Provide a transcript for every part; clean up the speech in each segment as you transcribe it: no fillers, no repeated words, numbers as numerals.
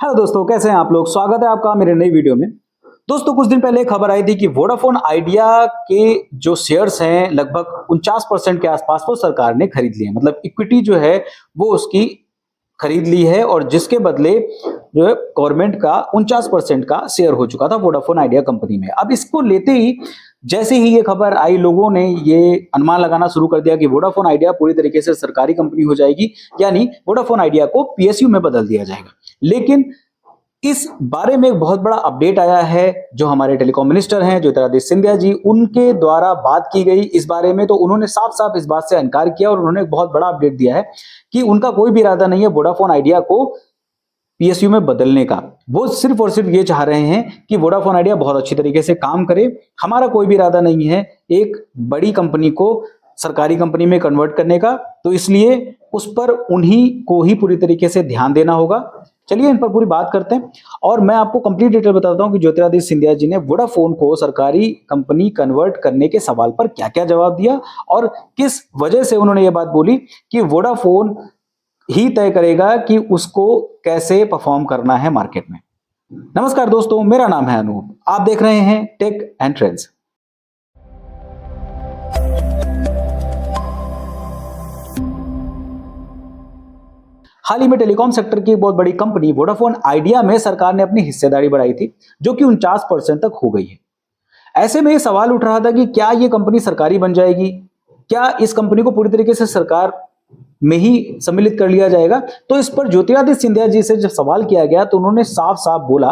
Hello दोस्तों, कैसे हैं आप लोग। स्वागत है आपका मेरे नई वीडियो में। दोस्तों, कुछ दिन पहले खबर आई थी कि वोडाफोन आइडिया के जो शेयर्स हैं लगभग 49% के आसपास वो सरकार ने खरीद लिए। मतलब इक्विटी जो है वो उसकी खरीद ली है और जिसके बदले जो है गवर्नमेंट का 49% का शेयर हो चुका था वोडाफोन आइडिया कंपनी में। अब इसको लेते ही जैसे ही ये खबर आई, लोगों ने ये अनुमान लगाना शुरू कर दिया कि वोडाफोन आइडिया पूरी तरीके से सरकारी कंपनी हो जाएगी, यानी वोडाफोन आइडिया को पीएसयू में बदल दिया जाएगा। लेकिन इस बारे में एक बहुत बड़ा अपडेट आया है। जो हमारे टेलीकॉम मिनिस्टर हैं ज्योतिरादित्य सिंधिया जी, उनके द्वारा बात की गई इस बारे में, तो उन्होंने साफ साफ इस बात से इनकार किया और उन्होंने एक बहुत बड़ा अपडेट दिया है कि उनका कोई भी इरादा नहीं है वोडाफोन आइडिया को पीएसयू में बदलने का। वो सिर्फ और सिर्फ ये चाह रहे हैं कि वोडाफोन आइडिया बहुत अच्छी तरीके से काम करे। हमारा कोई भी इरादा नहीं है एक बड़ी कंपनी को सरकारी कंपनी में कन्वर्ट करने का, तो इसलिए उस पर उन्हीं को ही पूरी तरीके से ध्यान देना होगा। चलिए इन पर पूरी बात करते हैं और मैं आपको कंप्लीट डिटेल बताता हूं कि ज्योतिरादित्य सिंधिया जी ने वोडाफोन को सरकारी कंपनी कन्वर्ट करने के सवाल पर क्या क्या जवाब दिया और किस वजह से उन्होंने ये बात बोली कि वोडाफोन ही तय करेगा कि उसको कैसे परफॉर्म करना है मार्केट में। नमस्कार दोस्तों, मेरा नाम है अनूप, आप देख रहे हैं टेक एंड ट्रेंड्स। हाल ही में टेलीकॉम सेक्टर की बहुत बड़ी कंपनी वोडाफोन आइडिया में सरकार ने अपनी हिस्सेदारी बढ़ाई थी, जो कि 49% तक हो गई है। ऐसे में ये सवाल उठ रहा था कि क्या ये कंपनी सरकारी बन जाएगी, क्या इस कंपनी को पूरी तरीके से सरकार में ही सम्मिलित कर लिया जाएगा। तो इस पर ज्योतिरादित्य सिंधिया जी से जब सवाल किया गया तो उन्होंने साफ साफ बोला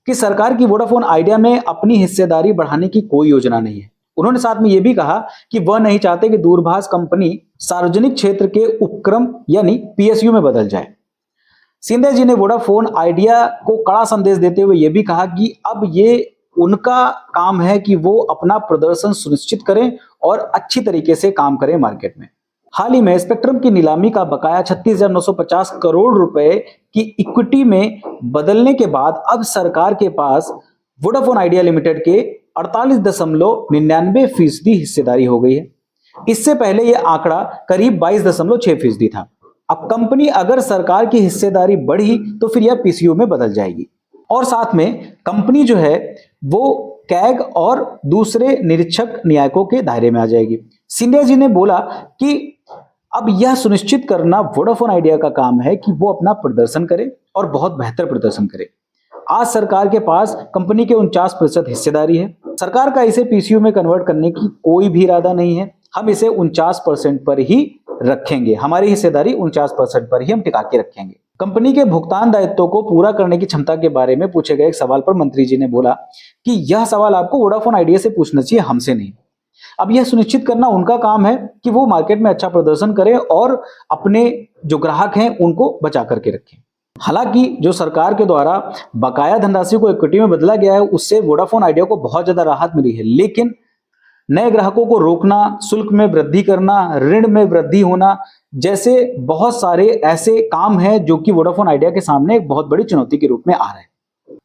कि सरकार की वोडाफोन आइडिया में अपनी हिस्सेदारी बढ़ाने की कोई योजना नहीं है। उन्होंने साथ में यह भी कहा कि वह नहीं चाहते कि दूरभाष कंपनी सार्वजनिक क्षेत्र के उपक्रम यानी पीएसयू में बदल जाए। सिंधिया जी ने वोडाफोन आइडिया को कड़ा संदेश देते हुए यह भी कहा कि अब ये उनका काम है कि वो अपना प्रदर्शन सुनिश्चित करें और अच्छी तरीके से काम करें मार्केट में। हाल ही में स्पेक्ट्रम की नीलामी का बकाया 36,950 करोड़ रुपए की इक्विटी में बदलने के बाद अब सरकार के पास वोडाफोन आइडिया लिमिटेड के 48.99% हिस्सेदारी हो गई है। इससे पहले यह आंकड़ा करीब 22.6% था। अब कंपनी अगर सरकार की हिस्सेदारी बढ़ी तो फिर यह पीसीयू में बदल जाएगी और साथ में कंपनी जो है वो कैग और दूसरे निरीक्षक न्यायिकों के दायरे में आ जाएगी। सिंधिया जी ने बोला कि अब यह सुनिश्चित करना वोडाफोन आइडिया का काम है कि वो अपना प्रदर्शन करे और बहुत बेहतर प्रदर्शन करे। आज सरकार के पास कंपनी के 49% हिस्सेदारी है। सरकार का इसे पीसीयू में कन्वर्ट करने की कोई भी इरादा नहीं है। हम इसे 49% पर ही रखेंगे, हमारी हिस्सेदारी 49% पर ही हम टिका के रखेंगे। कंपनी के भुगतान दायित्वों को पूरा करने की क्षमता के बारे में पूछे गए एक सवाल पर मंत्री जी ने बोला कि यह सवाल आपको वोडाफोन आइडिया से पूछना चाहिए, हमसे नहीं। अब यह सुनिश्चित करना उनका काम है कि वो मार्केट में अच्छा प्रदर्शन करें और अपने जो ग्राहक हैं उनको बचा करके रखें। हालांकि जो सरकार के द्वारा बकाया धनराशि को इक्विटी में बदला गया है उससे वोडाफोन आइडिया को बहुत ज्यादा राहत मिली है, लेकिन नए ग्राहकों को रोकना, शुल्क में वृद्धि करना, ऋण में वृद्धि होना जैसे बहुत सारे ऐसे काम हैं जो कि वोडाफोन आइडिया के सामने एक बहुत बड़ी चुनौती के रूप में आ रहे हैं।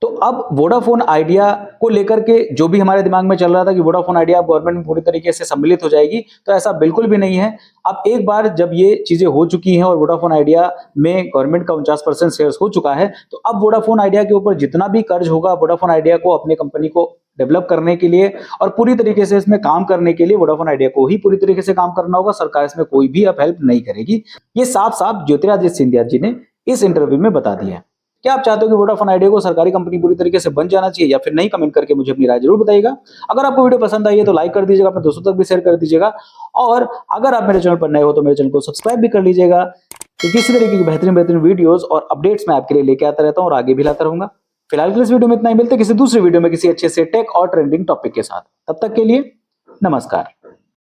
तो अब वोडाफोन आइडिया को लेकर के जो भी हमारे दिमाग में चल रहा था कि वोडाफोन आइडिया गवर्नमेंट में पूरी तरीके से सम्मिलित हो जाएगी, तो ऐसा बिल्कुल भी नहीं है। अब एक बार जब ये चीजें हो चुकी हैं और वोडाफोन आइडिया में गवर्नमेंट का 49% शेयर्स हो चुका है, तो अब वोडाफोन आइडिया के ऊपर जितना भी कर्ज होगा वोडाफोन आइडिया को अपनी कंपनी को डेवलप करने के लिए और पूरी तरीके से इसमें काम करने के लिए वोडाफोन आइडिया को ही पूरी तरीके से काम करना होगा। सरकार इसमें कोई भी अब हेल्प नहीं करेगी। ये साफ साफ ज्योतिरादित्य सिंधिया जी ने इस इंटरव्यू में बता दिया है। क्या आप चाहते हो कि वोडाफोन आइडिया को सरकारी कंपनी पूरी तरीके से बन जाना चाहिए या फिर नहीं? कमेंट करके मुझे अपनी राय जरूर बताइएगा। अगर आपको वीडियो पसंद आई है तो लाइक कर दीजिएगा, अपने दोस्तों तक भी शेयर कर दीजिएगा और अगर आप मेरे चैनल पर नए हो तो मेरे चैनल को सब्सक्राइब भी कर लीजिएगा। तो किसी तरीके की बेहतरीन वीडियोस और अपडेट्स मैं आपके लिए लेके आता रहता हूँ और आगे भी लाता रहूंगा। फिलहाल के इस वीडियो में इतना ही, मिलते किसी दूसरे वीडियो में किसी अच्छे से टेक और ट्रेंडिंग टॉपिक के साथ। तब तक के लिए नमस्कार।